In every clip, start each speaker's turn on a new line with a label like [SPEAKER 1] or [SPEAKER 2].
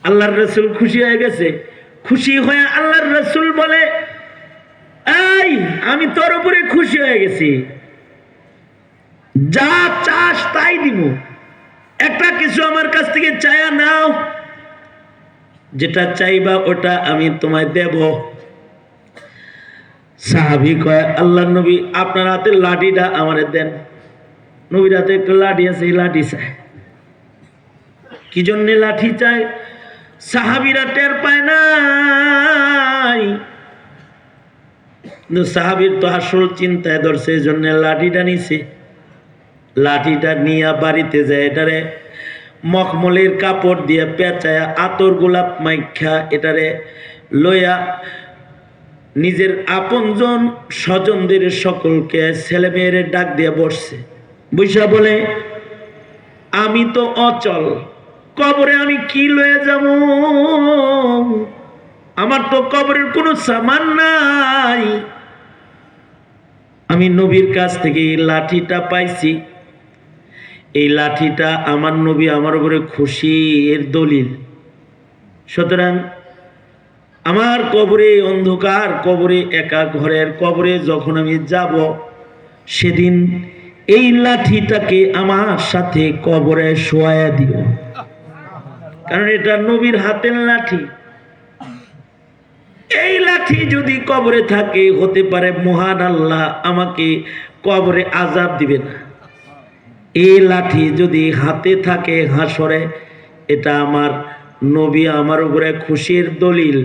[SPEAKER 1] আল্লাহর রাসূল খুশি হয়ে গেছে। খুশি হয়ে আল্লাহর রাসূল বলে, এই আমি তোর উপরে খুশি হয়ে গেছি, যা চাস তাই দিব, একটা কিছু আমার কাছ থেকে চায়া নাও, যেটা চাইবা ওটা আমি তোমায় দেব। সাহাবী কয়, আল্লাহর নবী আপনার হাতের লাঠিটা আমারে দেন। নবীর হাতে একটা লাঠি আছে, এই লাঠি চায়। কি জন্য লাঠি চায়? সাহাবীরা টের পায় নাই, সাহাবীর তো আসল চিন্তায় ধরছে, এই জন্য লাঠিটা নিছে। লাঠিটা নিয়ে বাড়িতে যায়, এটারে মখমলের কাপড় দিয়ে পেঁচায়া আতর গোলাপ মাইখা এটারে লইয়া নিজের আপনজন স্বজনদের সকলকে ছেলে মেয়েরে ডাক দিয়ে বসছে। বৈশা বলে, আমি তো অচল, কবরে আমি কি লয়ে যাব? আমার তো কবরের কোনো সামান নাই। আমি নবীর কাছ থেকে এই লাঠিটা পাইছি, এই লাঠিটা আমার নবী আমার উপরে খুশি এর দলিল। সুতরাং আমার কবরে, অন্ধকার কবরে, একা ঘরের কবরে যখন আমি যাব, সেদিন এই লাঠিটাকে আমার সাথে কবরে শোয়ায়া দিও, কারণ এটা নবীর হাতের লাঠি। এই লাঠি যদি কবরে থাকে, হতে পারে মহান আল্লাহ আমাকে কবরে আযাব দিবে না। এই লাঠি যদি হাতে থাকে হাসরে, এটা আমার নবী আমার উপরে খুশির দলিল।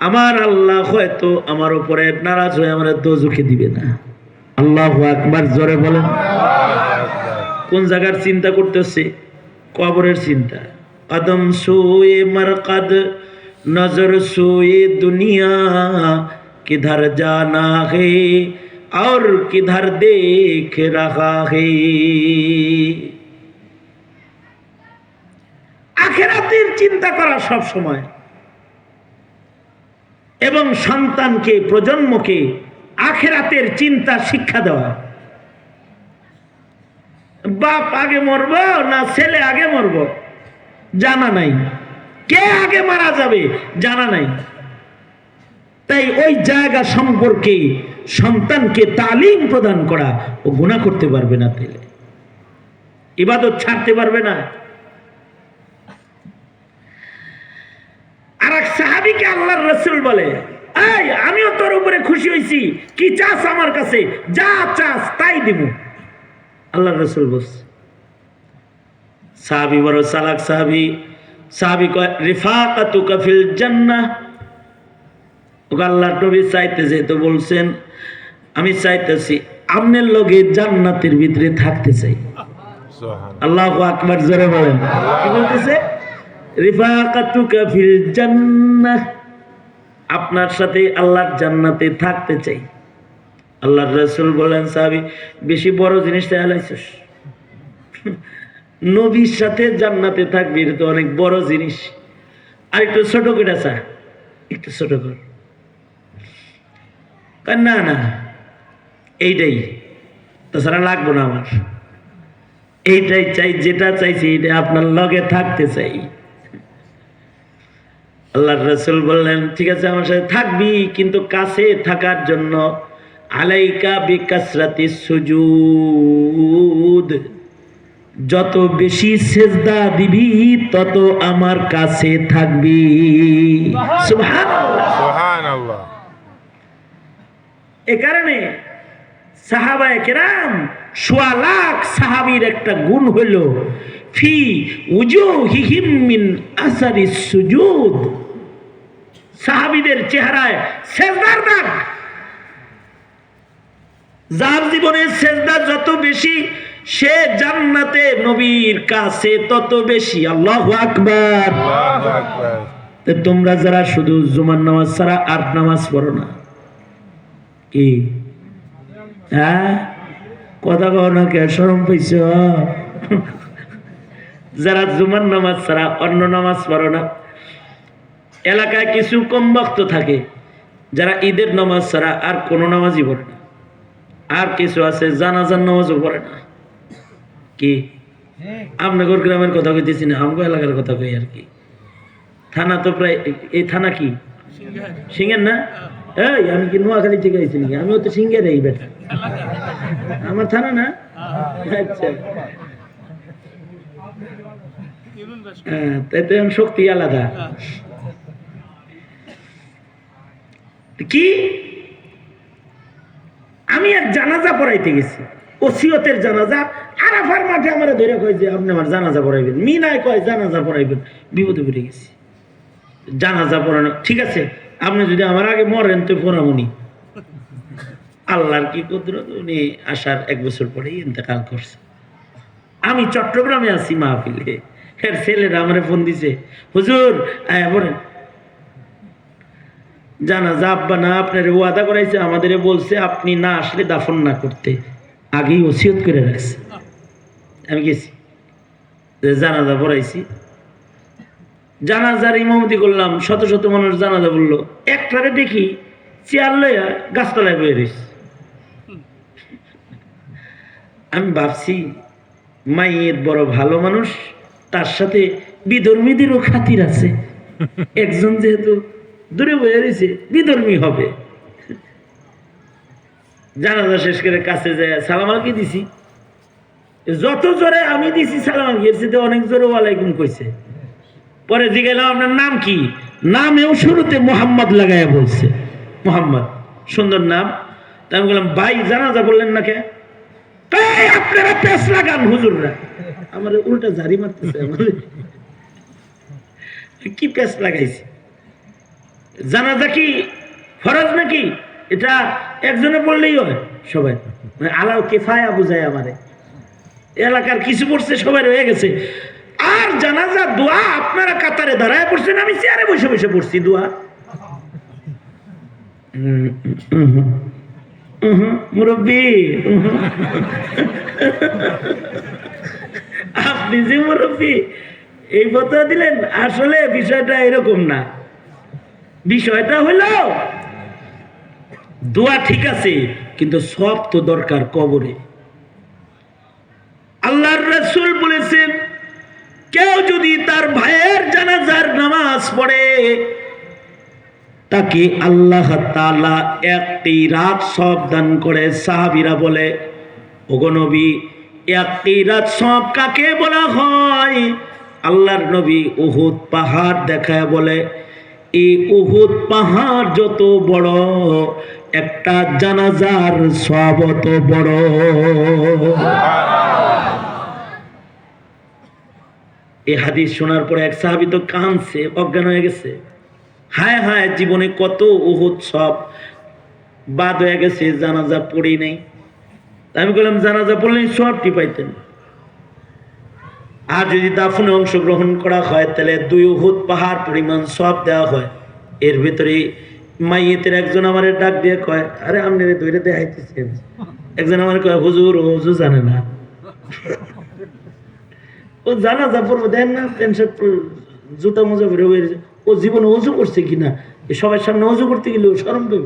[SPEAKER 1] আমার আল্লাহ হয়তো আমার উপরে নারাজ হয়ে আমার দোজখে দিবে না। আল্লাহু আকবার, জোরে বলেন। কোন জায়গার চিন্তা করতেছে? কবরের চিন্তা। কদম সোয়ে মারকাদ, নজর সোয়ে দুনিয়া, কিধর জানা হে और किधर देख रहा है। আখিরাতের চিন্তা করা সব সময়, এবং সন্তানকে, প্রজন্মকে আখিরাতের চিন্তা শিক্ষা দেওয়া। বাপ আগে মরব না ছেলে আগে মরব জানা নাই, কে আগে মারা যাবে জানা নাই। তাই ওই জায়গা সম্পর্কে সন্তানকে তালিম প্রদান করা। ও গুনাহ করতে পারবে না, তাইলে ইবাদত ছাড়তে পারবে না। আর এক সাহাবীকে আল্লাহর রাসূল বলে, এই আমিও তোর উপরে খুশি হইছি, কি চাস আমার কাছে? যা চাস তাই দিব। আল্লাহর রাসূল বলছে, সাহাবী বড় চালাক সাহাবী। সাহাবী কয়, রিফাকাতুকা ফিল জান্নাহ। আল্লাহর নবী চাইতেছে তো বলছেন, আমি চাইতেছি আপনার লগে জান্নাতের ভিতরে থাকতে চাই। আল্লাহু আকবার, জোরে বলেন। কি বলতেছে? রিফাকাতুকা ফিল জান্নাহ, আপনার সাথে আল্লাহর জান্নাতে থাকতে চাই। আল্লাহর রাসূল বলেন, সাহাবী বেশি বড় জিনিস চাইলাইছস, নবীর সাথে জান্নাতে থাকবি, এটা তো অনেক বড় জিনিস। আর একটু ছোট করে চা, একটু ছোট কর। না না, এইটাই, তাছাড়া লাগবো না আমার, এইটাই চাই, যেটা চাইছি এটা আপনার লগে থাকতে চাই। আল্লাহর রাসূল বললেন, ঠিক আছে আমার সাথে থাকবি, কিন্তু কাছে থাকার জন্য আলাইকা বিকাসরাতিস সুজুদ, যত বেশি সেজদা দিবি তত আমার কাছে থাকবি। সুবহানাল্লাহ, সুবহানাল্লাহ। এ কারণে সাহাবায়ে কেরাম, সোয়া লাখ সাহাবীর একটা গুণ হইল ফি উজুহিহিম মিন আসারিস সুজুদ, সাহাবীদের চেহারায় সেজদার দাগ। যার জীবনে সেজদা যত বেশি, সে জান্নাতে নবীর কাছে তত বেশি। আল্লাহু আকবার, আল্লাহু আকবার। তোমরা যারা শুধু জুমার নামাজ ছাড়া আর নামাজ পড়ো না, কি হ্যাঁ কথা কও না কে? শরম পাইছ? যারা জুমার নামাজ ছাড়া অন্য নামাজ পড়ো না, এলাকায় কিছু কম ভক্ত থাকে যারা ঈদের নামাজ ছাড়া আর কোনো নামাজই পড়ে না। আর কিছু আছে জানাজার নামাজও পড়ে না। কি আপনাদের গ্রামের কথা কইতেছি না, আমগো এলাকার কথা কই আর কি। থানা তো প্রায়, এই থানা কি সিংহের না? এই আমি কি নোয়াখালী থেকে আইছি নাকি? আমিও তো সিংহের এই বেটা, আমার থানা না? আচ্ছা হ্যাঁ, তাই তো এখন শক্তি আলাদা। কি আমি এক জানাজা পড়াইতে গেছি, ওসিয়তের জানাজা, আরাফার মাঠে আমার ধরে কয় যে আপনি আমার জানাজা পড়াইবেন, মিনায় কয় জানাজা পড়াইবেন, বিপদে পড়ে গেছি। জানাজা পড়ানো ঠিক আছে, আপনি যদি আমার আগে মরেন তো পড়ামুনি। আল্লাহর কি কুদরত, উনি আসার 1 বছর পরেই ইন্তেকাল করছে। আমি চট্টগ্রামে আছি মাহফিলে, এর ছেলেরা আমারে ফোন দিছে, হুজুর আয়া বলেন জানাজা আব্বা না আপনার ওয়াদা করাইছে, আমাদের বলছে আপনি না আসলে দাফন না করতে, আগেই ওসিয়ত করে রাখছে। আমি গেছি, জানাজা পড়াইছি, জানাজার ইমামতি করলাম, শত শত মানুষ জানাজা বললো, একটারে দেখি চেয়ার লইয়া গাছতলায় বয়ে রয়েছে। আমি ভাবছি মাইয়ের বড় ভালো মানুষ, তার সাথে বিধর্মীদেরও খাতির আছে, একজন যেহেতু দূরে বয়ে রয়েছে বিধর্মী হবে। জানাজা শেষ করে কাছে যায় সালাম আলাইকুম দিছি, যত জোরে আমি দিছি সালাম আলাইকুম অনেক জোরে ওয়ালাইকুম কইছে। পরে জিজ্ঞাসা আপনার নাম কি? নামেও শুরুতে মোহাম্মদ লাগাইয়া বলছে, মোহাম্মদ সুন্দর নাম। তা আমি বললাম ভাই জানাজা বললেন না কে? আপনারা পেস লাগান হুজুররা, আমার উল্টা ঝাড়ি মারতেছে, কি পেস লাগাইছে? জানাজা কি ফরজ নাকি? এটা একজনে বললেই হয় সবাই, আলাও কেফায়া বুঝায় আমারে, এলাকার কিছু পড়ছে সবাই রয়ে গেছে। আর জানাজা দোয়া আপনারা কাতারে দাঁড়ায় পড়ছেন, আমি চেয়ারে বসে বসে পড়ছি দোয়া। মুরব্বী আপনি যে মুরব্বী এই ফতোয়া দিলেন, আসলে বিষয়টা এরকম না। বিষয়টা হলো দোয়া ঠিক আছে, কিন্তু সব তো দরকার কবরে। আল্লাহর রাসূল বলেছেন কেউ যদি তার ভাইয়ের জানাজার নামাজ পড়ে, তাকে আল্লাহ তাআলা 1 কিরাত সওয়াব দান করে। সাহাবীরা বলে, ওগো নবী 1 কিরাত সওয়াব কাকে বলা হয়? আল্লাহর নবী উহুদ পাহাড় দেখায় বলে, এই উহুদ পাহাড় যত বড়, একটা জানাজার সওয়াব তত বড়। এই হাদিস শোনার পরে এক সাহাবী তো কাঁদছে, অজ্ঞান হয়ে গেছে। হায় হায়, জীবনে কত উহুদ সব বাদ হয়ে গেছে, জানাজা পড়ি নাই। আমি বললাম জানাজা পড়লেই সবটি পাইতেন, আর যদি দাফনে অংশগ্রহণ করা হয় তাহলে 2 উহুদ পাহাড় পরিমাণ সব দেওয়া হয়। এর ভিতরে মাইয়েতের একজন আমার ডাক দিয়ে কয়, আরে আপনি ধরে দেখাইতেছেন। একজন আমার কয়, হুজুর ও হুজুর জানে না, ও জানাজা পড়বো দেন না, প্যান্ট শার্ট জুতা মোজা ভরে বেরিয়েছে, ও জীবনে অজু করছে কিনা, সবার সামনে অজু করতে গেলে ও শরম পেব।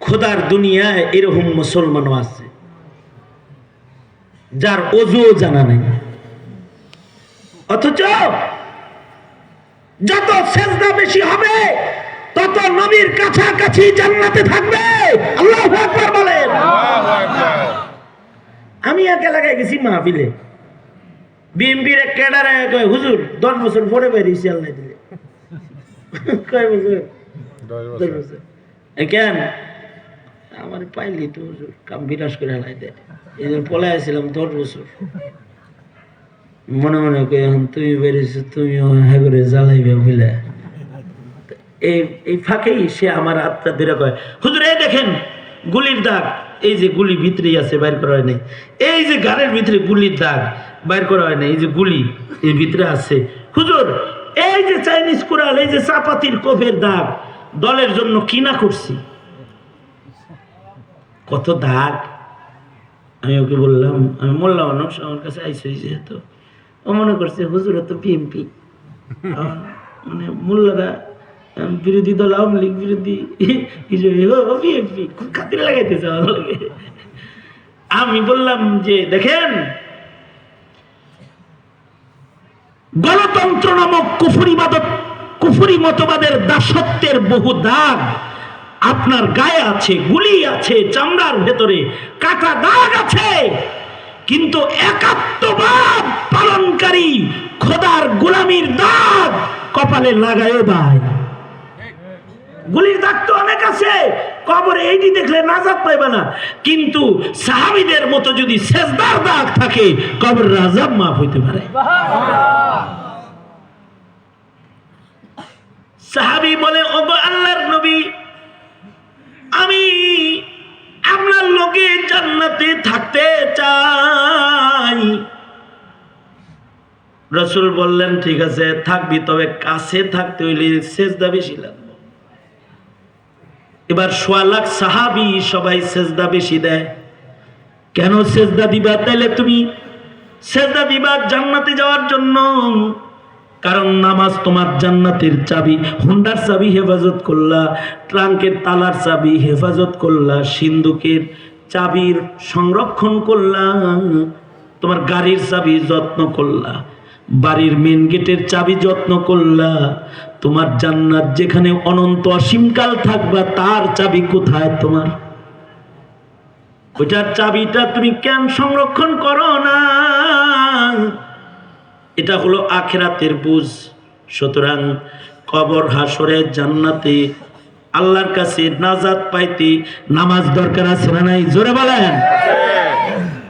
[SPEAKER 1] খোদার দুনিয়ায় এরকম মুসলমানও আছে যার অজুও জানা নেই, অথচ যত সেজদা বেশি হবে তত নবীর কাছাকাছি জান্নাতে থাকবে। আল্লাহু আকবার বলেন। আমি এক এলাকায় গেছি মাহফিলে, বিএমপির এক ক্যাডার কয়, হুজুর 10 বছর পরে বেরিয়েছি আল্লাহ দিলে। কয় বছর? 10 বছর। কেন? আমার পাইলি তো হুজুর কাম বিনাশ করে হালাই দেয়, এই জন্য পলাই আসছিলাম 10 বছর। মনে মনে কই এখন তুমি বেরিয়েছো, তুমিও হ্যাঁ করে জ্বালাইবে বুঝলে। এই ফাঁকেই সে আমার আত্মা ধরে কয়, হুজুর এই দেখেন গুলির দাগ, এই যে গুলি ভিতরেই আছে, বাইর করা হয় নাই। এই যে গাড়ির ভিতরে গুলির দাগ বাইর করা হয় নাই, এই যে গুলি এর ভিতরে আছে। হুজুর এই যে চাইনিজ কুড়াল, এই যে চাপাতির কোফের দাগ, দলের জন্য কিনা করছি, কত দাগ। আমি ওকে বললাম, আমি মোল্লা মানুষ, আমার কাছে আইসি যেহেতু, ও মনে করছে হুজুর তো বিএমপি, মানে মোল্লারা বিরোধী দল, আওয়ামী লীগ বিরোধী বিএনপি, খুব খাতির লাগাইতেছে আমার লাগে। আমি বললাম যে দেখেন, গণতন্ত্র যন্ত্র নামক কুফরি মতবাদের দাসত্বের বহু দাগ আপনার গায়ে আছে, গুলি আছে, চামড়ার ভেতরে কাটা দাগ আছে, কিন্তু একাত্মবাদ পালনকারী খোদার গোলামির দাগ কপালে লাগায় দেয়। গুলির দাগ তো অনেক আছে, কবরে এইটি দেখলে নাজাত পাইবে না, কিন্তু সাহাবীদের মতো যদি সেজদার দাগ থাকে কবরের আযাব মাফ হইতে পারে। সাহাবী বলে, ওগো আল্লাহর নবী, আমি আপনার লোকে জান্নাতে থাকতে চাই। রাসূল বললেন, ঠিক আছে থাকবি, তবে কাছে থাকতে হইলে সেজদা বেশি লাগবে। এবার ১০০ লাখ সাহাবী সবাই সেজদা বেশি দেয়। কেন সেজদা দিবা? তাইলে তুমি সেজদা দিবা জান্নাতে যাওয়ার জন্য, কারণ নামাজ তোমার জান্নাতের চাবি। হুন্ডার চাবি হেফাজত করলা, ট্রাঙ্কের তালার চাবি হেফাজত করলা, সিন্ধুকের চাবির সংরক্ষণ করলা, তোমার গাড়ির চাবি যত্ন করলা, বাড়ির মেন গেটের চাবি যত্ন করলা। তোমার জান্নাত যেখানে অনন্ত অসীমকাল থাকবা, তার চাবি কোথায় তোমার? ওইটার চাবিটা তুমি কেন সংরক্ষণ করো না? এটা হলো আখিরাতের বুঝ। সুতরাং কবর, হাসরে, জান্নাতে আল্লাহর কাছে নাজাত পাইতে নামাজ দরকার আছে না নাই? জোরে বলেন।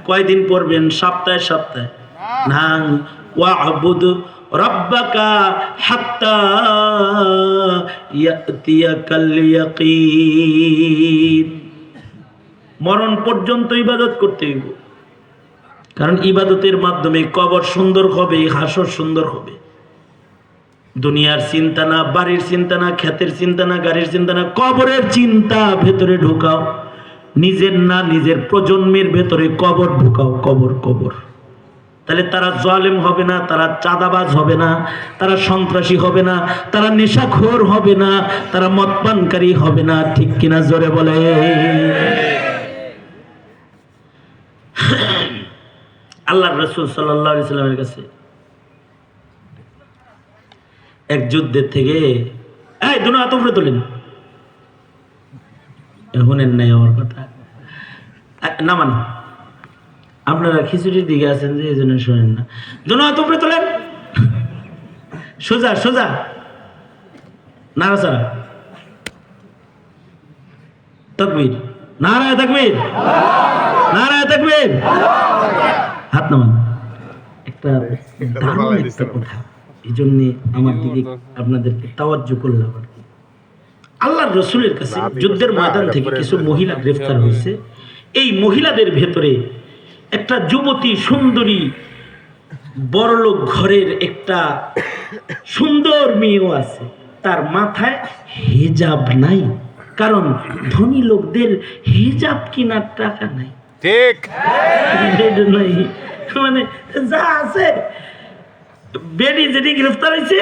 [SPEAKER 1] কয়দিন পড়বেন? সপ্তাহে সপ্তাহে না। ওয়া'বুদ রাব্বাকা হাত্তা ইয়াতিয়াকাল ইয়াকিন। মরণ পর্যন্ত ইবাদত করতে হইব, কারণ ইবাদতের মাধ্যমে কবর সুন্দর হবে, হাসর সুন্দর হবে। দুনিয়ার চিন্তা না, বাড়ির চিন্তা না, ক্ষেতের চিন্তা না, গাড়ির চিন্তা না, কবরের চিন্তা ভেতরে ঢুকাও। নিজের না, নিজের প্রজন্মের ভেতরে কবর ঢুকাও। কবর কবর, তাহলে তারা জালেম হবে না, তারা চাঁদাবাজ হবে না, তারা সন্ত্রাসী হবে না, তারা নেশাখোর হবে না, তারা মদপানকারী হবে না। ঠিক কিনা? জোরে বলে। আল্লাহর রাসূল সাল্লাল্লাহু আলাইহি সাল্লামের কাছে এক যুদ্ধের থেকে, এই দুনো হাত উপরে তোলেন, শুনেন নাই আমার কথা? নামান, আপনারা খিচুড়ির দিকে আছেন যে এই জন্য শোনেন না। দুনো হাত উপরে তোলেন, সোজা সোজা, নাড়াচাড়া, তাকবীর, নারায়ে তাকবীর, নারায়ে তাকবীর, হাত নামান। একটা দারুণ একটা কথা, এই জন্যে আমার দিকে আপনাদেরকে তাওয়াজ্জু করলাম আর কি। আল্লাহর রাসূলের কাছে যুদ্ধের ময়দান থেকে কিছু মহিলা গ্রেফতার হয়েছে। এই মহিলাদের ভেতরে একটা যুবতী সুন্দরী বড়লোক ঘরের একটা সুন্দর মেয়েও আছে। তার মাথায় হিজাব নাই, কারণ ধনী লোকদের হিজাব কেনার টাকা নাই। ঠিক, মানে যা আছে বেডি যেটি গ্রেফতার হয়েছে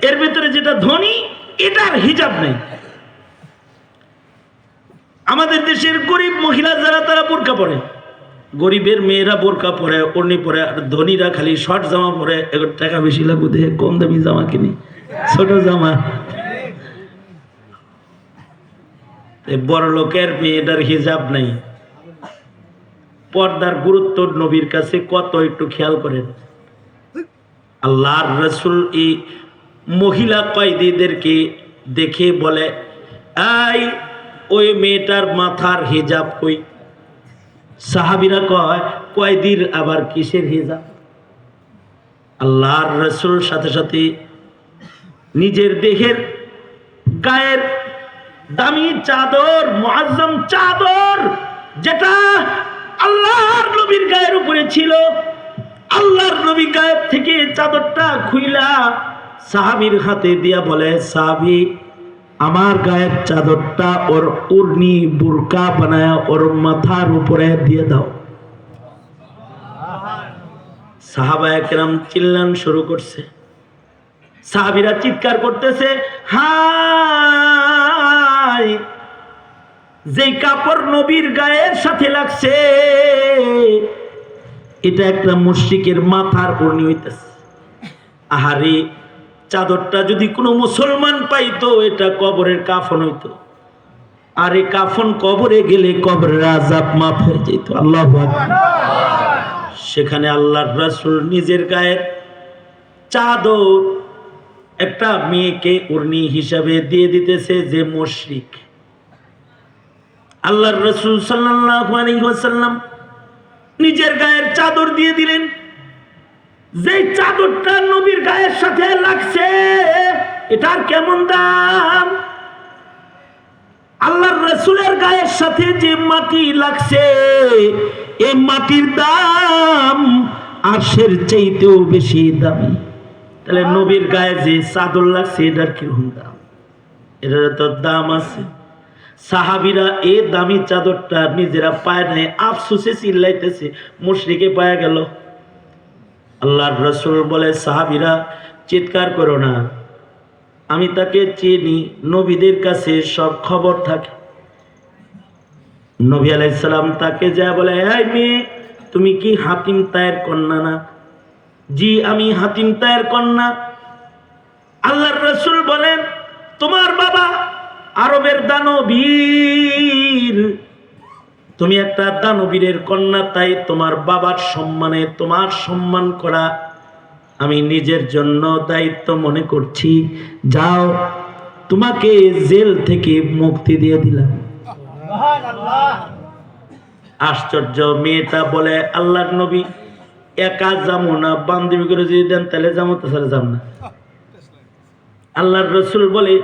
[SPEAKER 1] এর ভেতরে যেটা ধনী, এটার হিজাব নাই। আমাদের দেশের গরিব মহিলা যারা, তারা বোরকা পরে, গরিবের মেয়েরা বোরকা পরে, ওড়নি পরে, আর ধনীরা খালি শর্ট জামা পরে। এগুলো টাকা বেশি লাগবে দেখে কম দামি জামা কিনি, ছোট জামা। বড় লোকের মেয়েটার হিজাব নাই। পর্দার গুরুত্ব নবীর কাছে কত একটু খেয়াল করেন। আল্লাহর রাসূল এই মহিলা কয়েদিদেরকে দেখে বলে, এই ওই মেয়েটার মাথার হিজাব কই? সাহাবীরা কয়, কয়েদির আবার কিসের হিজাব? আল্লাহর রাসূল সাথে সাথে নিজের দেহের গায়ের দামি চাদর, মুআজ্জম চাদর, যেটা আল্লাহর নবীর গায়ের উপরে ছিল, আল্লাহর নবী গায়ের থেকে চাদরটা খুইলা সাহাবীর হাতে দিয়া বলে, সাহাবী আমার গায়ের চাদরটা ওর উর্নি বুরকা বানায়া ওর মাথার উপরে দিয়ে দাও। সাহাবায়ে কেরাম চিল্লান শুরু করছে, সাহাবীরা চিৎকার করতেছে, হায়, যে কাপড় নবীর গায়ের সাথে লাগছে এটা একটা মুশরিকের মাথার উর্নি হইতেছে। আহারে, চাদরটা যদি কোনো মুসলমান পাইতো এটা কবরের কাফন হইতো, আর এই কাফন কবরে গেলে কবরের আযাব মাফ হয়ে যেত। আল্লাহু আকবার। সেখানে আল্লাহর রাসূল নিজের গায়ের চাদর একটা মেয়েকে ওড়নি হিসাবে দিয়ে দিতেছে যে মুশরিক। আল্লাহর রাসূল সাল্লাল্লাহু আলাইহি ওয়াসাল্লাম নিজের গায়ের চাদর দিয়ে দিলেন। যে চাদরটা নবীর গায়ের সাথে লাগছে এটার কেমন দাম! আল্লাহর রাসূলের গায়ের সাথে যে মাটি লাগছে এই মাটির দাম আরশের চাইতেও বেশি দামি। তাহলে নবীর গায়ে যে চাদর লাগছে এটার কিরকম দাম? এটার তো দাম আছে। সাহাবীরা এই দামি চাদরটা নিজেরা পায় নাই, আফসোসে চিল্লাইতেছে, মুশরিকে পায়া গেল। আল্লাহর রাসূল বলে, সাহাবীরা চিৎকার করো না, আমি তাকে চিনি, নবীদের কাছে সব খবর থাকে। নবী আলাইহিস সালাম তাকে যা বলে, এই মেয়ে, তুমি কি হাতিম তায়ের কন্যা না? জি, আমি হাতিম তায়ের কন্যা। আল্লাহর রাসূল বলেন, তোমার বাবা আরবের দানবীর, তুমি একটা দানবীরের কন্যা, তাই তোমার বাবার সম্মানে তোমার সম্মান করা আমি নিজের জন্য দায়িত্ব মনে করছি। যাও, তোমাকে জেল থেকে মুক্তি দিয়ে দিলাম। আশ্চর্য! মেয়েটা বলে, আল্লাহর নবী, একা যাবো না, বান্ধবী করে যদি দেন তাহলে যাবো, তাছাড়া যাব না। আল্লাহর রাসূল বলে,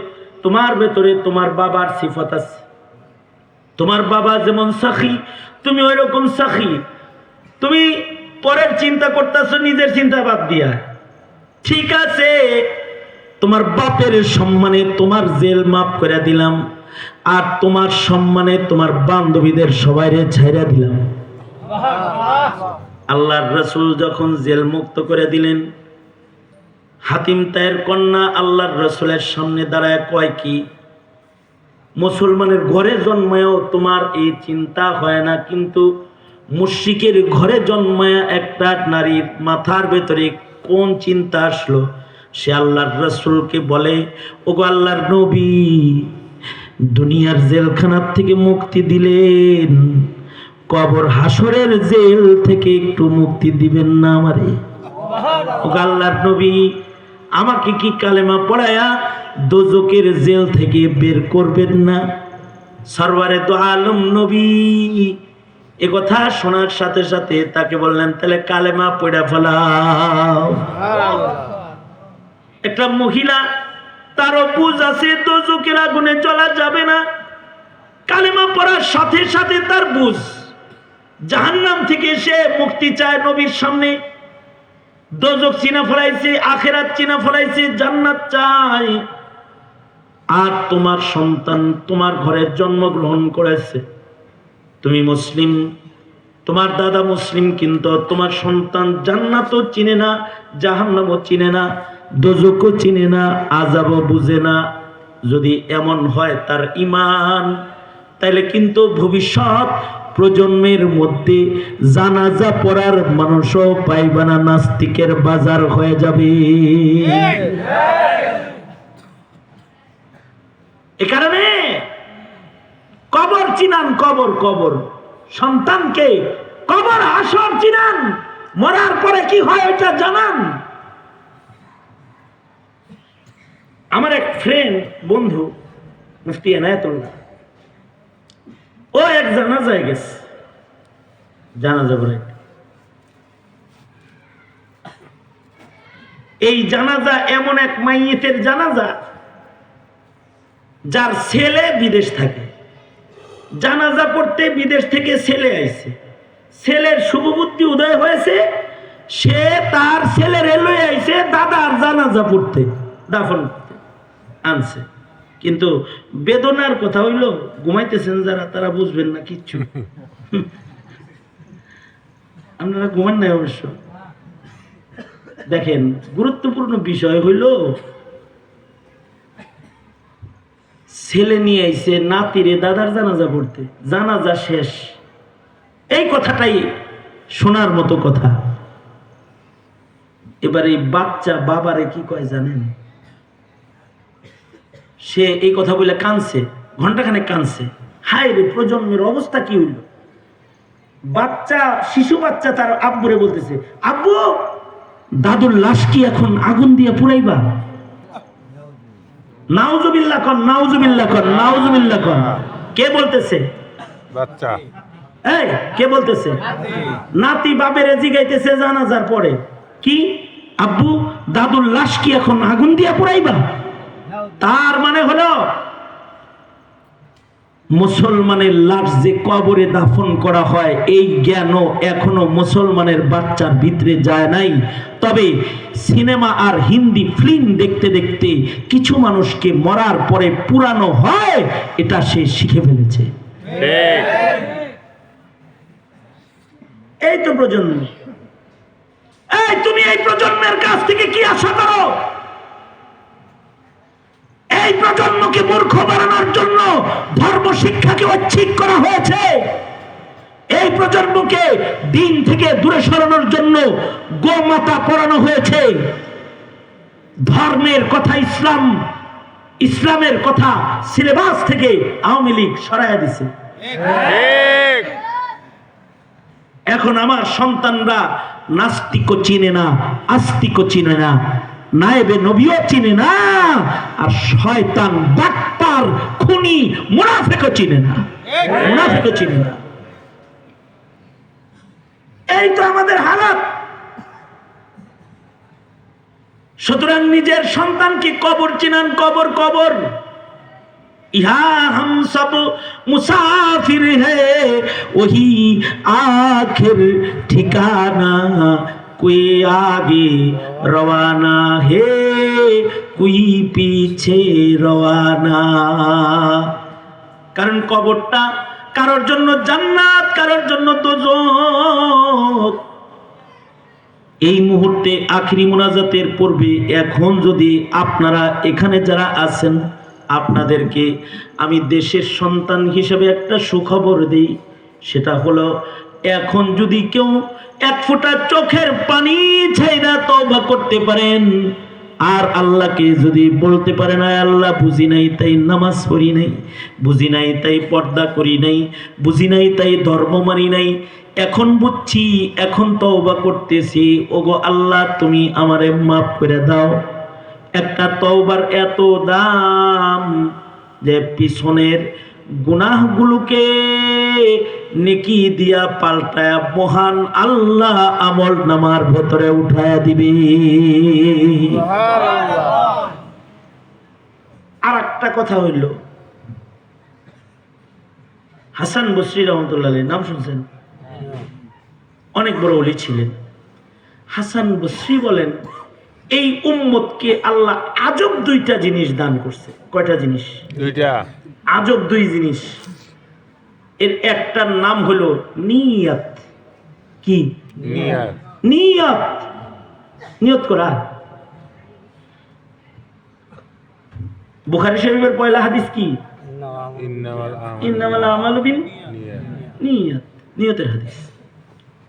[SPEAKER 1] তোমার ভেতরে তোমার বাবার সিফত আছে, তোমার বাবা যেমন সাখী তুমি ওই রকম সাখী। তুমি পরের চিন্তা করতেছো, নিজের চিন্তা বাদ দিয়া। ঠিক আছে, তোমার বাপের সম্মানে তোমার জেল মাফ করে দিলাম, আর তোমার সম্মানে তোমার বান্ধবীদের সবাইরে ছাইরা দিলাম। আল্লাহর রাসূল যখন জেল মুক্ত করে দিলেন, হাতিম তায়ের কন্যা আল্লাহর রাসূলের সামনে দাঁড়ায় কয় কি, মুসলমানের ঘরে জন্মায়ও তোমার এই চিন্তা হয় না, কিন্তু মুশরিকের ঘরে জন্মায়া একটা নারীর মাথার ভেতরে কোন চিন্তা আসলো? সে আল্লাহর রাসূলকে বলে, ওগো আল্লাহর নবী, দুনিয়ার জেলখানার থেকে মুক্তি দিলেন, কবর হাসরের জেল থেকে একটু মুক্তি দিবেন না আমারে? ওগো আল্লাহর নবী, আমাকে কি কালেমা পড়ায়া দোজকের জেল থেকে বের করবেন না? সরওয়ারে দো আলম নবী এ কথা শোনার সাথে সাথে তাকে বললেন, তাহলে কালেমা পড়া ফেলাও। একটা মহিলা, তারও বুঝ আছে দোজকের আগুনে জ্বলা যাবে না, কালেমা পড়ার সাথে সাথে তার বুঝ, জাহান্নাম থেকে সে মুক্তি চায় নবীর সামনে। দোজক চিনা ফলাইছে, আখিরাত চিনা ফলাইছে, জান্নাত চায়। আর তোমার সন্তান তোমার ঘরে জন্মগ্রহণ করেছে, তুমি মুসলিম, তোমার দাদা মুসলিম, কিন্তু তোমার সন্তান জান্নাতও চিনে না, জাহান্নামও চিনে না, দোজকও চিনে না, আযাবও বুঝে না। যদি এমন হয় তার ঈমান, তাইলে কিন্তু ভবিষ্যৎ প্রজন্মের মধ্যে জানাজা পড়ার মানুষও পাইবা না, নাস্তিকের বাজার হয়ে যাবে। এ কারণে কবর চিনান, কবর কবর সন্তানকে কবর হাসর চিনান, মরার পরে কি হয় এটা জানান। আমার এক ফ্রেন্ড, বন্ধু মুফতি এনায়েতুল্লাহ, ও এক জানাজায় গেছে, জানাজা পড়ে। এই জানাজা এমন এক মাইয়েতের জানাজা যার ছেলে বিদেশ থাকে, জানাজা পড়তে বিদেশ থেকে ছেলে আইছে, ছেলের শুভবুদ্ধি উদয় হয়েছে, সে তার ছেলের লয়ে আইছে দাদার জানাজা পড়তে, দাফন করতে আনছে। কিন্তু বেদনার কথা হইল, ঘুমাইতেছেন যারা তারা বুঝবেন না কিচ্ছু, আপনারা ঘুমান নাই অবশ্য। দেখেন, গুরুত্বপূর্ণ বিষয় হইল, ছেলে নিয়ে আইছে নাতিরে দাদার জানাজা পড়তে, জানাজা শেষ। এই কথাটাই শোনার মতো কথা। এবার এই বাচ্চা বাবারে কি কয় জানেন? সে এই কথা বলে কাঁদছে, ঘন্টাখানেক কাঁদছে। হায় রে, প্রজন্মের অবস্থা কি হইল। বাচ্চা, শিশু বাচ্চা তার আব্বুরে বলতেছে, আব্বু দাদুর লাশ কি এখন আগুন দিয়ে পুরাইবা? নাউজুবিল্লাহ কর, নাউজুবিল্লাহ কর, নাউজুবিল্লাহ কর। কে বলতেছে?
[SPEAKER 2] বাচ্চা।
[SPEAKER 1] এই কে বলতেছে? নাতি বাপের জিগাইতেছে জানাজার পরে, কি আব্বু দাদুর লাশ কি এখন আগুন দিয়া পুরাইবা? তার মানে হলো মুসলমানের লাশ যে কবরে দাফন করা হয় এই জ্ঞানও এখনো মুসলমানের বাচ্চার ভিতরে যায় নাই। তবে সিনেমা আর হিন্দি ফিল্ম দেখতে দেখতে কিছু মানুষকে মরার পরে পুরানো হয়, এটা সে শিখে ফেলেছে। এই তো প্রজন্ম। এই তুমি এই প্রজন্মের কাছ থেকে কি আশা করো? এই প্রজন্মকে মূর্খ বানানোর জন্য ধর্ম শিক্ষাকে ঐচ্ছিক করা হয়েছে। এই প্রজন্মকে দিন থেকে দূরে সরানোর জন্য গোমাতা পড়ানো হয়েছে। ধর্মের কথা ইসলাম, ইসলামের কথা সিলেবাস থেকে আওয়ামী লীগ সরাইয়া দিছে। এখন আমার সন্তানরা নাস্তিকও চিনে না, আস্তিকও চিনে না, নায়েবে নবীও চিনে না, আর শয়তান বাটপার খুনি মুনাফিকও চিনে না, মুনাফিকও চিনে না। এই তো আমাদের হালাত। সুতরাং নিজের সন্তানকে কবর চিনান, কবর কবর। ইহা हम सब मुसाफिर है वही आखिर ठिकाना कोई आगे रवाना है कोई पीछे रवाना। কারণ কবরটা কারোর জন্য জান্নাত, কারোর জন্য দোজখ। এই মুহূর্তে আখিরি মুনাজাতের পূর্বে এখন যদি আপনারা এখানে যারা আছেন, আপনাদেরকে আমি দেশের সন্তান হিসেবে একটা সুখবর দিই। সেটা হলো, এখন যদি কেউ এক ফোঁটা চোখের পানি ছাইরা তওবা করতে পারেন, আর আল্লাহকে যদি বলতে পারেন, আল্লাহ বুঝি নাই তাই নামাজ পড়ি নাই, বুঝি নাই তাই পর্দা করি নাই, বুঝি নাই তাই ধর্ম মানি নাই, এখন বুঝছি, এখন তওবা করতেছি, ওগো আল্লাহ তুমি আমারে মাফ করে দাও। একটা তওবার এত দাম যে পিছনের গুনাহগুলোকে নেকি দিয়া পাল্টায়া মহান আল্লাহ আমল নামার ভেতরে উঠায়া দিবে। আর একটা কথা হইল, হাসান বসরি রহমতুল্লাহ আলাইহি, নাম শুনছেন? অনেক বড় ওলি ছিলেন। হাসান বসরি বলেন, এই উম্মতকে আল্লাহ আজব দুইটা জিনিস দান করছে। কয়টা জিনিস? দুইটা। আজব দুই জিনিস। এর একটার নাম হলো নিয়ত। কি? নিয়ত। নিয়ত, নিয়ত করা। বুখারী শরীফের পয়লা হাদিস কি? ইন্নামাল আমালু বিন্নিয়াত। নিয়তের হাদিস।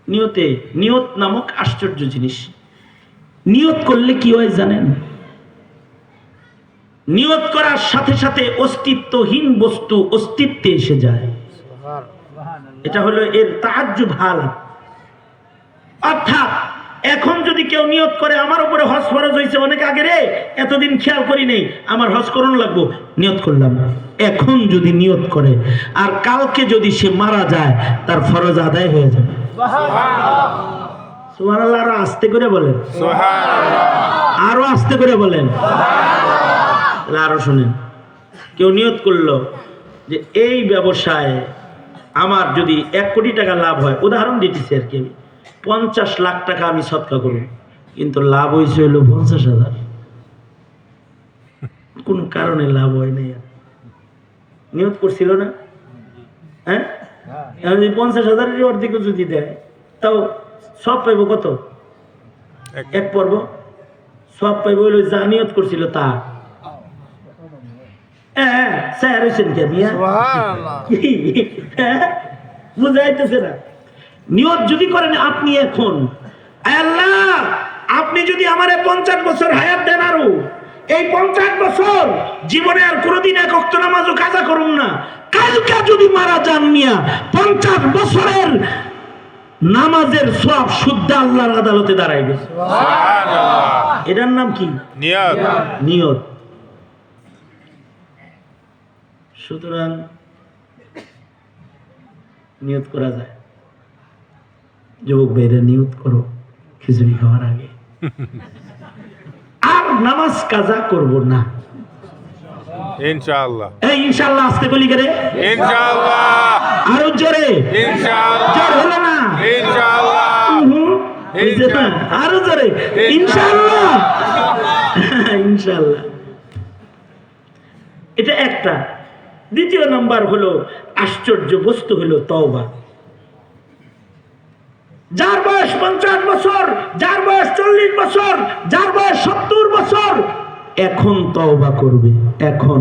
[SPEAKER 1] নিয়তে, নিয়ত নামক আশ্চর্য জিনিস। নিয়ত করলে কি হয় জানেন? নিয়ত করার সাথে সাথে অস্তিত্বহীন বস্তু অস্তিত্বে এসে যায়। এটা হলো এর তাআজ্জুব হাল। অর্থাৎ এখন যদি কেউ নিয়ত করে, আমার উপরে হজ ফরজ হয়েছে অনেক আগে রে, এতদিন খেয়াল করি নেই, আমার হজ করণ লাগবো, নিয়ত করলাম। এখন যদি নিয়ত করে আর কালকে যদি সে মারা যায়, তার ফরজ আদায় হয়ে যাবে। সুবহানাল্লাহ। আরো আস্তে করে বলেন, আরো আস্তে করে বলেন। আরো শুনেন, কেউ নিয়ত করলো যে এই ব্যবসায় আমার যদি 1 কোটি টাকা লাভ হয়, উদাহরণ দিতেছি আর কি, 50 লাখ টাকা আমি সদকা করব, কিন্তু লাভ হয়েছে হলো 50,000। কোন কারণে লাভ হয় নাই, নিয়ত করছিল না? হ্যাঁ, 50,000-এর অর্ধেক যদি দেয়, তাও সব পাইব কত? 1 পর্ব সব পাইব হইল যা নিয়ত করছিল তা। বুঝাইতেছে না? নিয়ত যদি করেন আপনি, এখন আল্লাহ আপনি যদি আমারে 50 বছর হায়াত দেন, আরো এই 50 বছর জীবনে আর কোনোদিন এক ওয়াক্ত নামাজও কাজা করুন না, কালকা যদি মারা যান মিয়া 50 বছরের নামাজের সওয়াব শুদ্ধ আল্লাহর আদালতে দাঁড়াইবে। সুবহানাল্লাহ। এটার নাম কি? নিয়ত। নিয়ত। সুতরাং নিয়ত করা যায়। যুবক ভাইরা নিয়ত করো খিচুড়ি খাওয়ার আগে, আর নামাজ কাজা করব না ইনশাআল্লাহ। এই ইনশাআল্লাহ আস্তে বলি করে ইনশাআল্লাহ, আরো জোরে ইনশাআল্লাহ, জোর হলো না ইনশাআল্লাহ, আরো জোরে ইনশাআল্লাহ। ইনশাআল্লাহ, এটা একটা। দ্বিতীয় নাম্বার হলো আশ্চর্য বস্তু হলো তওবা। যার বয়স 50 বছর, যার বয়স 40 বছর, যার বয়স 70 বছর, এখন তওবা করবে। এখন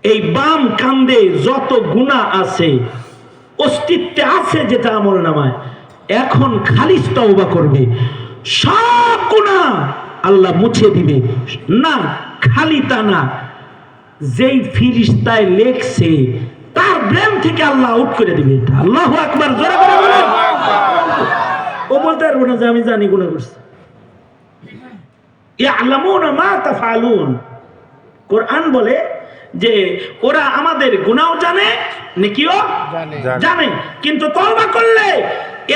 [SPEAKER 1] এই বাম কান্দে যত গুনাহ আছে, অস্তিত্বে আছে যেটা আমল নামায়, এখন খালিস তওবা করবে, সব গুনাহ আল্লাহ মুছে দিবে। না খালি তা না, যেই ফিরিস্তায় লেখছে তার ব্রেন থেকে আল্লাহ আউট করে দিবে। আল্লাহু আকবার, জোরে করে বলেন। ও বলতে পারবো না যে আমি জানি গুনাহ করছি। ইয়ালামুনা মা তাফআলুন, কোরআন বলে যে ওরা আমাদের গুনাহ জানে, নেকিও জানে, কিন্তু তওবা করলে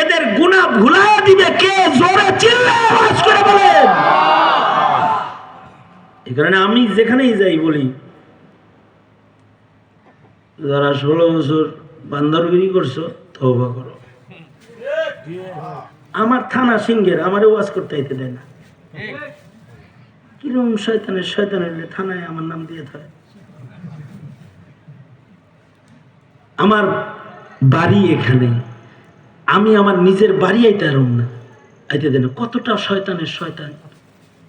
[SPEAKER 1] এদের গুনাহ ভুলাইয়া দিবে কে? জোরে চিল্লায়ে আওয়াজ করে বলেন। এই কারণে আমি যেখানেই যাই বলি, যারা 16 বছর বান্দরগিরি করছো তওবা করো। আমার থানা সিংহের, আমারে ওয়াজ করতে আইতে দেয় না। কিরকম শয়তানের থানায় আমার নাম দিয়ে থাকে। আমার বাড়ি এখানে, আমি আমার নিজের বাড়ি আইতে পারব না, আইতে দেন। কতটা শয়তানের শয়তান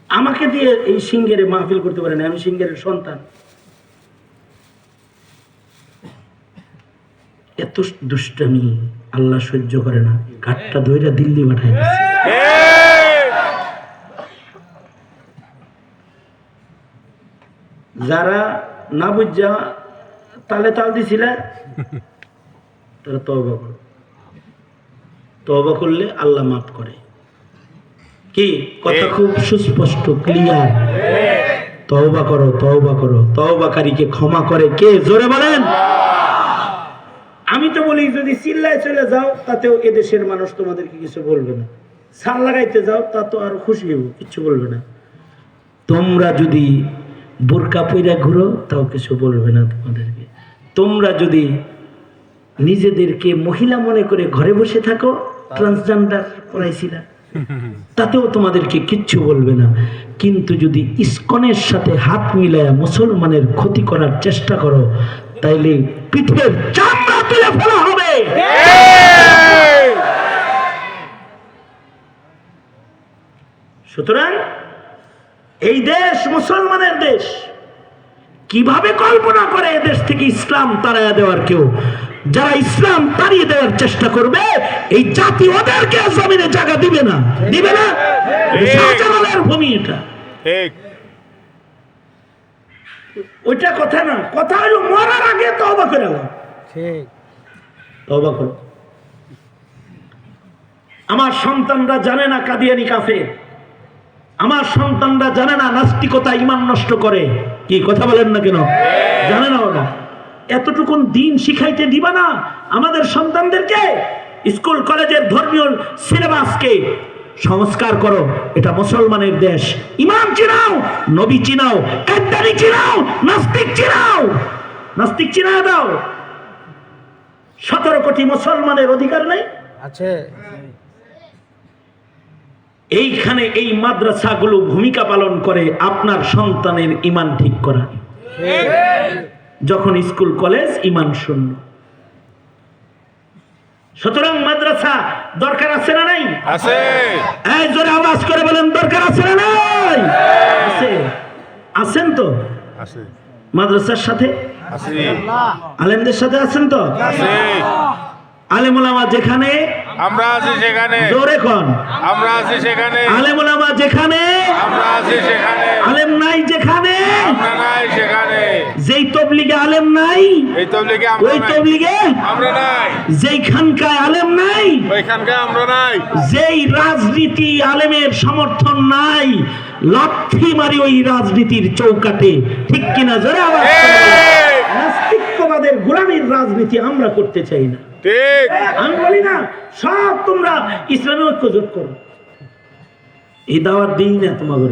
[SPEAKER 1] আমাকে দিয়ে এই সিংহের মাহফিল করতে পারে না। আমি সিংহের সন্তান। এত দুষ্টামি আল্লাহ সহ্য করে না, ঘাটটা ধইরা দিল্লি পাঠায় দিচ্ছে। যারা না বুঝা তালে তাল দিছিল তারা তওবা করো। তওবা করলে আল্লাহ মাফ করে। কি কথা খুব সুস্পষ্ট, ক্লিয়ার। তওবা করো, তওবা করো। তওবাকারীকে ক্ষমা করে কে? জোরে বলেন। আমি তো বলি যদি চিল্লায় চলে যাও তাতেও এদেশের মানুষ তোমাদেরকে কিছু বলবে না। সাল লাগাইতে যাও তা তো আরো খুশি হইব, কিছু বলবে না। তোমরা যদি বোরকা পইরা ঘুরো তাও কিছু বলবে না তোমাদেরকে। তোমরা যদি নিজেদেরকে মহিলা মনে করে ঘরে বসে থাকো, ট্রান্সজেন্ডার পড়াইছিলা, তাতেও তোমাদেরকে কিচ্ছু বলবে না। কিন্তু যদি ইসকনের সাথে হাত মিলায়া মুসলমানের ক্ষতি করার চেষ্টা করো, তাইলে পিঠের চামড়া তুলে ফেলা হবে। সুতরাং এই দেশ মুসলমানের দেশ। কিভাবে কল্পনা করে এদেশ থেকে ইসলাম তাড়িয়ে দেওয়ার কেউ? যারা ইসলাম তাড়িয়ে দেওয়ার চেষ্টা করবে, এই জাতি ওদেরকে জমিনে জায়গা দিবে না, দিবে না। শাহজালালের ভূমি এটা, ওইটা কথা না। কথা হলো মরার আগে তওবা করে নাও। ঠিক, তওবা করো। আমার সন্তানরা জানে না কাদিয়ানি কাফের। আমার সন্তানরা জানে না নাস্তিকতা ঈমান নষ্ট করে। কি কথা বলেন না কেন? জানে না ওরা। এতটুকুন দিন শিখাইতে দিবা না আমাদের সন্তানদেরকে? স্কুল কলেজের ধর্মীয় সিলেবাসকে সংস্কার করো। এটা মুসলমানের দেশ। ইমাম চিনাও, নবী চিনাও, কাদ্দানি চিনাও, নাস্তিক চিনাও। নাস্তিক চিনা দাও। 17 কোটি মুসলমানের অধিকার নেই আছে। এইখানে এই মাদ্রাসাগুলো ভূমিকা পালন করে আপনার সন্তানের ঈমান ঠিক করা। যখন স্কুল কলেজ ঈমান শূন্য। সুতরাং মাদ্রাসা দরকার আছে না নাই? আছে। এই জোরে আওয়াজ করে বলেন, দরকার আছে না নাই? আছে। আছেন তো? আছে। মাদ্রাসার সাথে আছে, আলেমদের সাথে আছেন তো? আছে। আলেম ওলামা যেখানে আমরা আছি সেখানে, জোরে কোন আমরা আছি সেখানে। আলেম ওলামা যেখানে আমরা আছি সেখানে, আলেম নাই যেখানে তবলিগে আলেম নাই,
[SPEAKER 2] এই তবলিগে
[SPEAKER 1] ওই তবলিগে
[SPEAKER 2] আমরা নাই,
[SPEAKER 1] যেইখানকায় আলেম নাই,
[SPEAKER 2] ওইখানকার আমরা নাই,
[SPEAKER 1] যেই রাজনীতি আলেমের সমর্থন নাই, লাথি মারি ওই রাজনীতির চৌকাটে, ঠিক কিনা? জোরে আওয়াজ করে বলেন। নাস্তিক্যবাদের গোলামীর রাজনীতি আমরা করতে চাই না।
[SPEAKER 2] ঠিক
[SPEAKER 1] আমি বলি না সব তোমরা ইসলামে ঐক্যজোট করো, এই দাওয়াত দিই না তোমাদের।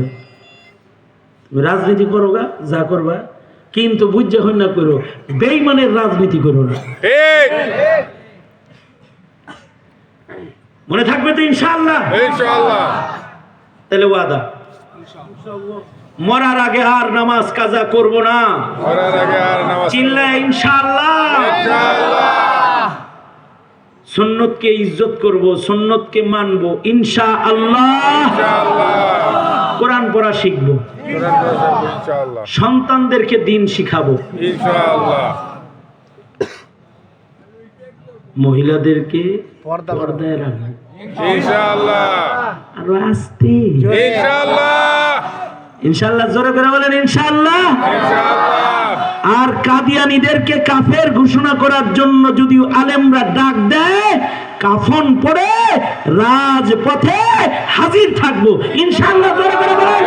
[SPEAKER 1] তুমি রাজনীতি করো গা, যা করবা, কিন্তু বুঝে হই না করো, বেঈমানের রাজনীতি করো না।
[SPEAKER 2] ঠিক
[SPEAKER 1] মনে থাকবে তো ইনশাআল্লাহ?
[SPEAKER 2] ইনশাআল্লাহ।
[SPEAKER 1] তাহলে ওয়াদা, মরার আগে আর নামাজ কাজা করব না।
[SPEAKER 2] মরার আগে আর নামাজ
[SPEAKER 1] চিল্লা ইনশাআল্লাহ।
[SPEAKER 2] ইনশাআল্লাহ।
[SPEAKER 1] সুন্নতকে ইজ্জত করব, সুন্নতকে মানব ইনশাআল্লাহ।
[SPEAKER 2] ইনশাআল্লাহ।
[SPEAKER 1] কোরআন পড়া শিখবো,
[SPEAKER 2] কোরআন পড়া ইনশাআল্লাহ।
[SPEAKER 1] সন্তানদেরকে দিন শিখাবো,
[SPEAKER 2] ইনশাআল্লাহ।
[SPEAKER 1] মহিলাদেরকে পর্দায় রাখবো,
[SPEAKER 2] ইনশাআল্লাহ।
[SPEAKER 1] আরো আস্তে
[SPEAKER 2] ইনশাআল্লাহ।
[SPEAKER 1] ইনশাআল্লাহ। জোরে করে বলেন ইনশাআল্লাহ।
[SPEAKER 2] ইনশাআল্লাহ।
[SPEAKER 1] আর কাদিয়ানীদেরকে কাফের ঘোষণা করার জন্য যদি আলেমরা ডাক দেয়, কাফন পরে রাজপথে হাজির থাকবো ইনশাআল্লাহ। জোরে করে বলেন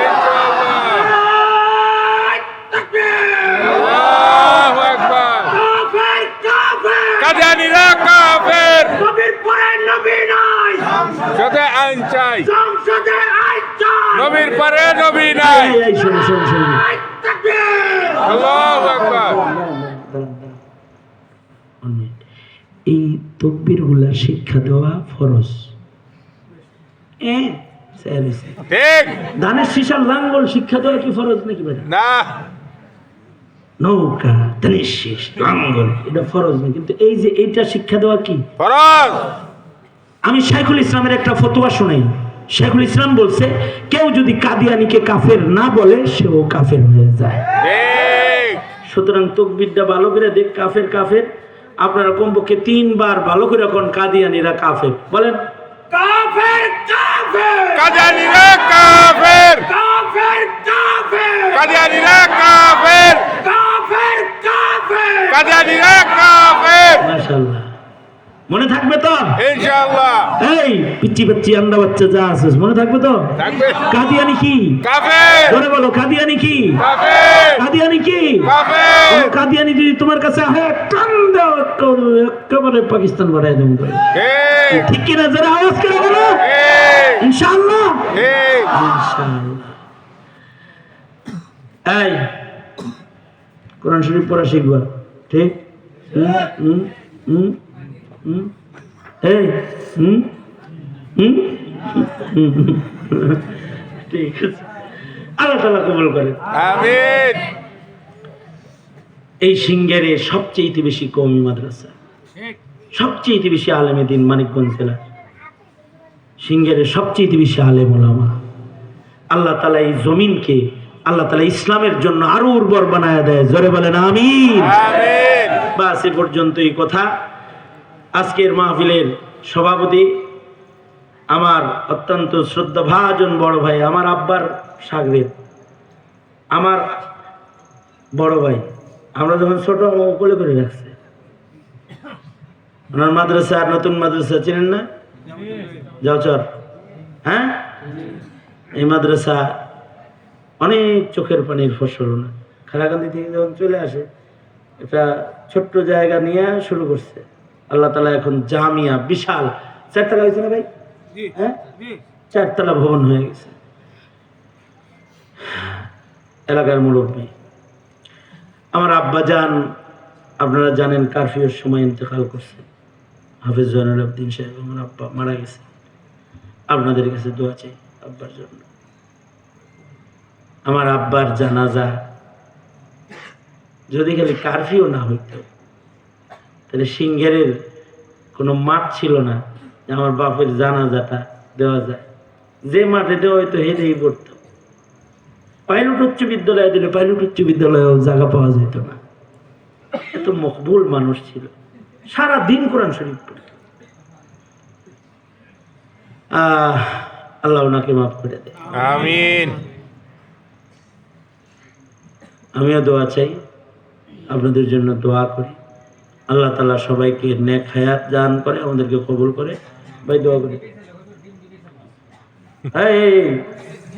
[SPEAKER 2] আল্লাহু আকবার।
[SPEAKER 1] কাফের কাফের,
[SPEAKER 2] কাদিয়ানীরা কাফের,
[SPEAKER 1] নবীর পরে নবী নাই,
[SPEAKER 2] সংসদে আইন চাই,
[SPEAKER 1] সংসদে আইন চাই,
[SPEAKER 2] নবীর পরে নবী নাই।
[SPEAKER 1] এই শোনো শোনো শোনো,
[SPEAKER 2] আল্লাহু আকবার।
[SPEAKER 1] এই তকবীর গুলা শিক্ষা দেওয়া ফরজ।
[SPEAKER 2] ঠিক
[SPEAKER 1] ধানের শীষার লাঙ্গল শিক্ষা দেওয়া কি ফরজ নাকি ভাই?
[SPEAKER 2] না,
[SPEAKER 1] নৌকা, ধানের শীষ, লাঙ্গল এটা ফরজ না, কিন্তু এই যে এইটা শিক্ষা দেওয়া কি
[SPEAKER 2] ফরজ।
[SPEAKER 1] আমি শাইখুল ইসলামের একটা ফতোয়া শুনাই। শাইখুল ইসলাম বলছে, কেউ যদি কাদিয়ানীকে কাফের না বলে সেও কাফের হয়ে যায়।
[SPEAKER 2] ঠিক
[SPEAKER 1] সুতরাং তকবীরটা ভালো করে দেখ, কাফের কাফের। আপনারা কমপক্ষে 3 বার ভালো করে কোন কাদিয়ানীরা কাফের বলেন। কাফের কাফের,
[SPEAKER 2] কাদিয়ানীরা কাফের,
[SPEAKER 1] কাফের কাফের,
[SPEAKER 2] কাদিয়ানীরা কাফের,
[SPEAKER 1] কাফের কাফের,
[SPEAKER 2] কাদিয়ানীরা কাফের।
[SPEAKER 1] মাশাআল্লাহ। মনে থাকবে তো
[SPEAKER 2] ইনশাআল্লাহ।
[SPEAKER 1] এই পিচ্চি পিচ্চি আন্ডা বাচ্চা যা আছে মনে থাকবে তো?
[SPEAKER 2] থাকবে।
[SPEAKER 1] কাদিয়ানী কি?
[SPEAKER 2] কাফের,
[SPEAKER 1] ধরে বলো কাদিয়ানী কি?
[SPEAKER 2] কাফের,
[SPEAKER 1] কাদিয়ানী কি?
[SPEAKER 2] কাফের।
[SPEAKER 1] ও কাদিয়ানী যদি তোমার কাছে আহে, টান দাও একেবারে পাকিস্তান বানায় দেবো।
[SPEAKER 2] ঠিক
[SPEAKER 1] ঠিক কিনা? যারা আওয়াজ করে বলো
[SPEAKER 2] ঠিক
[SPEAKER 1] ইনশাআল্লাহ।
[SPEAKER 2] ঠিক।
[SPEAKER 1] ইনশাআল্লাহ। এই কোরআন শরীফ পড়া শিখবা, ঠিক? এই ঠিক আছে, আল্লাহ তাআলা কবুল করেন।
[SPEAKER 2] আমিন।
[SPEAKER 1] এই সিঙ্গারে সবচেয়ে বেশি কওমি মাদ্রাসা, সবচেয়ে বেশি আলেমে দিন মানিকগঞ্জ জেলা, সিঙ্গারে সবচেয়ে বেশি আলেম ওলামা। আল্লাহ তাআলা এই জমিনকে আল্লাহ তাআলা ইসলামের জন্য আরো উর্বর বানায় দেয়। জোরে বলেন আমিন।
[SPEAKER 2] আমিন।
[SPEAKER 1] বাস এ পর্যন্তই কথা। আজকের মাহফিলের সভাপতি আমার অত্যন্ত শ্রদ্ধাভাজন বড় ভাই, আমার আব্বার সাগরেদ, আমার বড় ভাই। আমরা যখন ছোট কোলে করে রাখছে, ওনার মাদ্রাসা, আর নতুন মাদ্রাসা চিনেন না, যাওচর, হ্যাঁ, এই মাদ্রাসা অনেক চোখের পানির ফসল। না খারাকান্দি থেকে যখন চলে আসে, একটা ছোট্ট জায়গা নিয়ে শুরু করছে। আল্লাহ তাআলা এখন জামিয়া বিশাল 4 তলা হয়েছে না ভাই? হ্যাঁ, 4 তলা ভবন হয়ে গেছে। এলাকার মুরব্বী আমার আব্বা জান, আপনারা জানেন কারফিউর সময় ইন্তেকাল করছে। হাফেজ জয়নুল আবদিন সাহেব আমার আব্বা মারা গেছে। আপনাদের কাছে দোয়া চাই আব্বার জন্য। আমার আব্বার জানাজা যদি খালি কারফিউ না হইতো, তাহলে সিঙ্গারের কোনো মাঠ ছিল না যে আমার বাপের জানাজাটা দেওয়া যায়। যে মাঠে দেওয়া হইতো হেঁটেই পড়তো। পাইলট উচ্চ বিদ্যালয়ে দিলে পাইলট উচ্চ বিদ্যালয়েও জায়গা পাওয়া যেত না। এত মকবুল মানুষ ছিল, সারা দিন কোরআন শরীফ পড়ত। আল্লাহ ওনাকে মাফ করে দেয়।
[SPEAKER 2] আমিন।
[SPEAKER 1] আমিও দোয়া চাই আপনাদের জন্য দোয়া করি আল্লাহ তাআলা সবাইকে নেক হায়াত দান করে আমাদেরকে কবুল করে ভাই দোয়া করি এই